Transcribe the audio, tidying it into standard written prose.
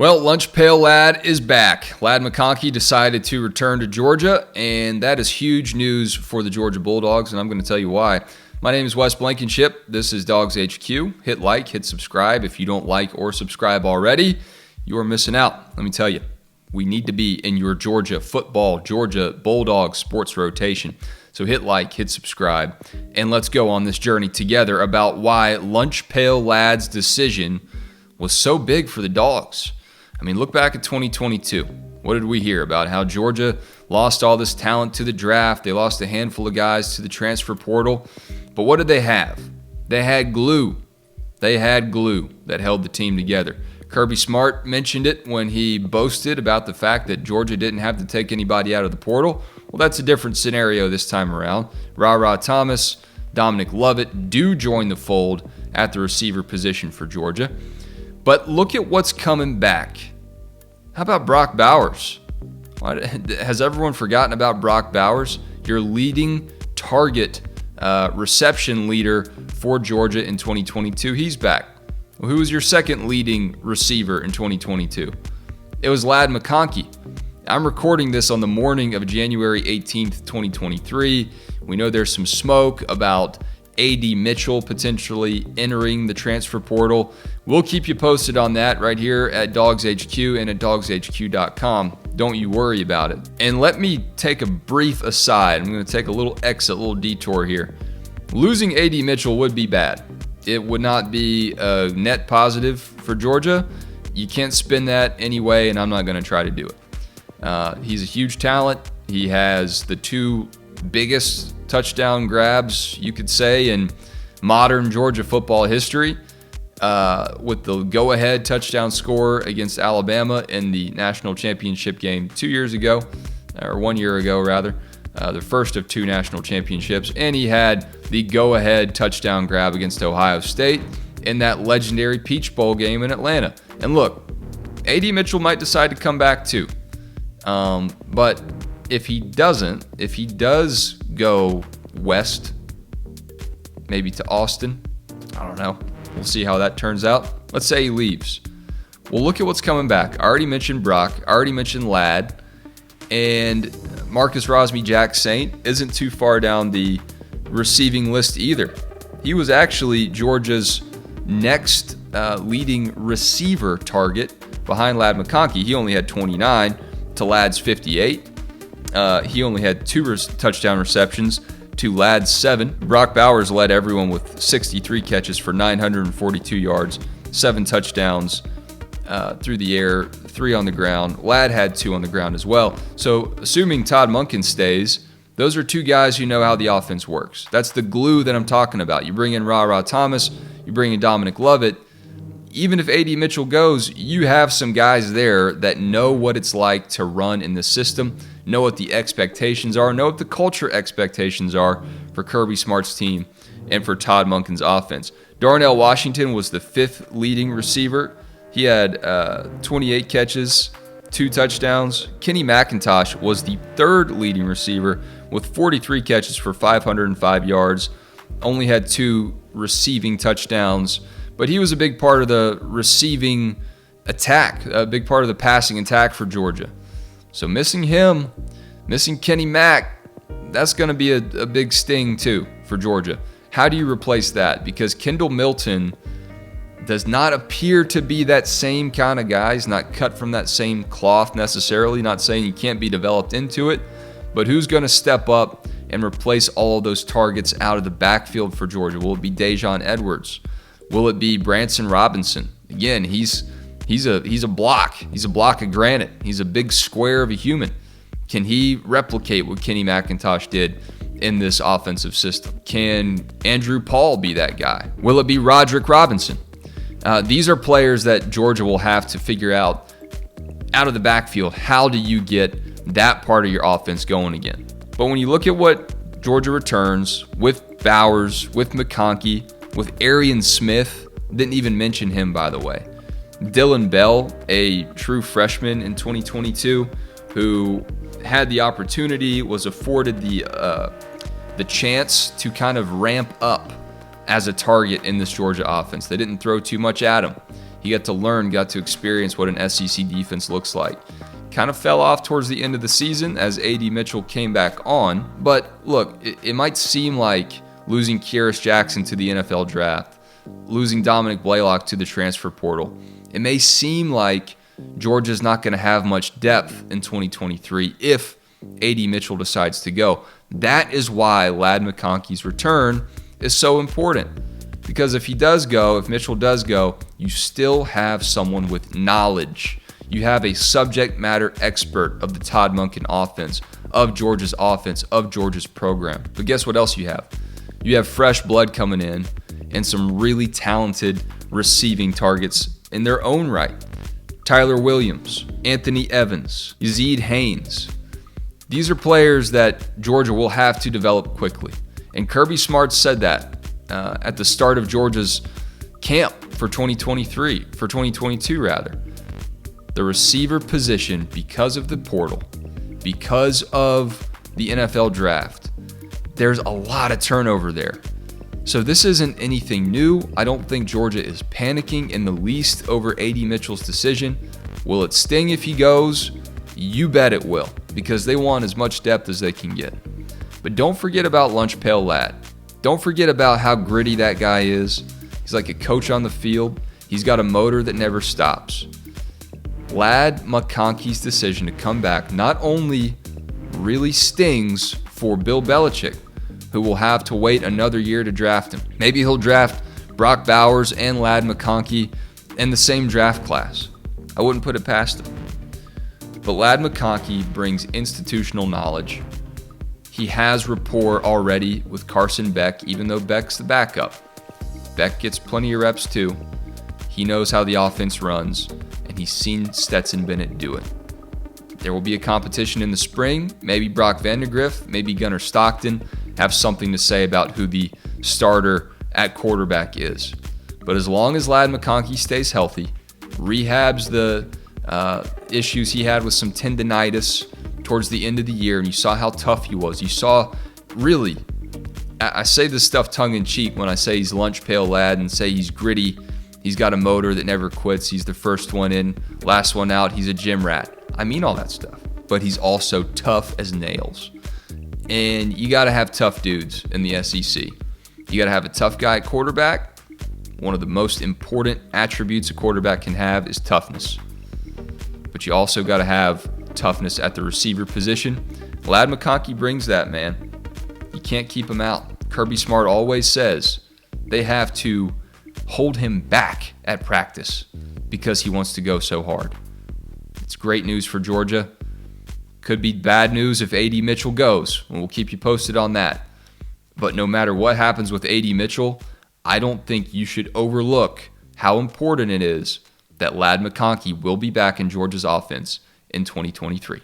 Well, Lunch Pail Ladd is back. Ladd McConkey decided to return to Georgia, and that is huge news for the Georgia Bulldogs, and I'm going to tell you why. My name is Wes Blankenship. This is DawgsHQ. Hit like, hit subscribe. If you don't like or subscribe already, you are missing out. Let me tell you, we need to be in your Georgia football, Georgia Bulldogs sports rotation. So hit like, hit subscribe, and let's go on this journey together about why Lunch Pail Ladd's decision was so big for the Dogs. I mean, look back at 2022. What did we hear about how Georgia lost all this talent to the draft? They lost a handful of guys to the transfer portal. But what did they have? They had glue. They had glue that held the team together. Kirby Smart mentioned it when he boasted about the fact that Georgia didn't have to take anybody out of the portal. Well, that's a different scenario this time around. Thomas, Dominic Lovett do join the fold at the receiver position for Georgia. But look at what's coming back. How about Brock Bowers? Has everyone forgotten about Brock Bowers? Your leading target reception leader for Georgia in 2022. He's back. Well, who was your second leading receiver in 2022? It was Ladd McConkey. I'm recording this on the morning of January 18th, 2023. We know there's some smoke about A.D. Mitchell potentially entering the transfer portal. We'll keep you posted on that right here at DawgsHQ and at DawgsHQ.com. Don't you worry about it. And let me take a brief aside. I'm going to take a little exit, a little detour here. Losing A.D. Mitchell would be bad. It would not be a net positive for Georgia. You can't spin that anyway, and I'm not going to try to do it. He's a huge talent. He has the two biggest touchdown grabs, you could say, in modern Georgia football history, with the go-ahead touchdown score against Alabama in the national championship game 2 years ago, or 1 year ago rather, the first of two national championships, and he had the go-ahead touchdown grab against Ohio State in that legendary Peach Bowl game in Atlanta. And look, A.D. Mitchell might decide to come back too, but if he does go west, maybe to Austin, I don't know. We'll see how that turns out. Let's say he leaves. Well, look at what's coming back. I already mentioned Brock. I already mentioned Ladd. And Marcus Rosemy-Jacksaint isn't too far down the receiving list either. He was actually Georgia's next leading receiver target behind Ladd McConkey. He only had 29 to Ladd's 58. He only had two touchdown receptions to Ladd's 7. Brock Bowers led everyone with 63 catches for 942 yards, 7 touchdowns through the air, 3 on the ground. Ladd had 2 on the ground as well. So assuming Todd Monken stays, those are two guys who know how the offense works. That's the glue that I'm talking about. You bring in Thomas, you bring in Dominic Lovett. Even if A.D. Mitchell goes, you have some guys there that know what it's like to run in the system, know what the expectations are, know what the culture expectations are for Kirby Smart's team and for Todd Monken's offense. Darnell Washington was the 5th leading receiver. He had 28 catches, 2 touchdowns. Kenny McIntosh was the 3rd leading receiver with 43 catches for 505 yards, only had 2 receiving touchdowns. But he was a big part of the receiving attack, a big part of the passing attack for Georgia. So missing him, missing Kenny Mack, that's going to be a big sting too for Georgia. How do you replace that? Because Kendall Milton does not appear to be that same kind of guy. He's not cut from that same cloth necessarily. Not saying he can't be developed into it, but who's going to step up and replace all of those targets out of the backfield for Georgia? Will it be Dejon Edwards? Will it be Branson Robinson? Again, he's a block. He's a block of granite. He's a big square of a human. Can he replicate what Kenny McIntosh did in this offensive system? Can Andrew Paul be that guy? Will it be Roderick Robinson? These are players that Georgia will have to figure out of the backfield. How do you get that part of your offense going again? But when you look at what Georgia returns with Bowers, with McConkey, with Arian Smith, didn't even mention him, by the way. Dylan Bell, a true freshman in 2022, who had the opportunity, was afforded the chance to kind of ramp up as a target in this Georgia offense. They didn't throw too much at him. He got to experience what an SEC defense looks like. Kind of fell off towards the end of the season as A.D. Mitchell came back on. But look, it might seem like losing Kyrus Jackson to the NFL draft, losing Dominic Blaylock to the transfer portal, it may seem like Georgia's not going to have much depth in 2023 if A.D. Mitchell decides to go. That is why Ladd McConkey's return is so important. Because if Mitchell does go, you still have someone with knowledge. You have a subject matter expert of the Todd Monken offense, of Georgia's offense, of Georgia's program. But guess what else you have? You have fresh blood coming in and some really talented receiving targets in their own right. Tyler Williams, Anthony Evans, Yazid Haynes. These are players that Georgia will have to develop quickly. And Kirby Smart said that at the start of Georgia's camp for 2022 rather. The receiver position, because of the portal, because of the NFL draft, there's a lot of turnover there. So this isn't anything new. I don't think Georgia is panicking in the least over A.D. Mitchell's decision. Will it sting if he goes? You bet it will, because they want as much depth as they can get. But don't forget about Lunch Pail Ladd. Don't forget about how gritty that guy is. He's like a coach on the field. He's got a motor that never stops. Ladd McConkey's decision to come back not only really stings for Bill Belichick, who will have to wait another year to draft him. Maybe he'll draft Brock Bowers and Ladd McConkey in the same draft class. I wouldn't put it past him. But Ladd McConkey brings institutional knowledge. He has rapport already with Carson Beck, even though Beck's the backup. Beck gets plenty of reps too. He knows how the offense runs, and he's seen Stetson Bennett do it. There will be a competition in the spring. Maybe Brock Vandegrift, maybe Gunnar Stockton have something to say about who the starter at quarterback is. But as long as Ladd McConkey stays healthy, rehabs the issues he had with some tendinitis towards the end of the year, and you saw how tough he was. You saw, really, I say this stuff tongue-in-cheek when I say he's Lunch Pail Ladd and say he's gritty. He's got a motor that never quits. He's the first one in, last one out. He's a gym rat. I mean all that stuff. But he's also tough as nails. And you got to have tough dudes in the SEC. You got to have a tough guy at quarterback. One of the most important attributes a quarterback can have is toughness. But you also got to have toughness at the receiver position. Ladd McConkey brings that, man. You can't keep him out. Kirby Smart always says they have to hold him back at practice because he wants to go so hard. It's great news for Georgia. Could be bad news if A.D. Mitchell goes, and we'll keep you posted on that. But no matter what happens with A.D. Mitchell, I don't think you should overlook how important it is that Ladd McConkey will be back in Georgia's offense in 2023.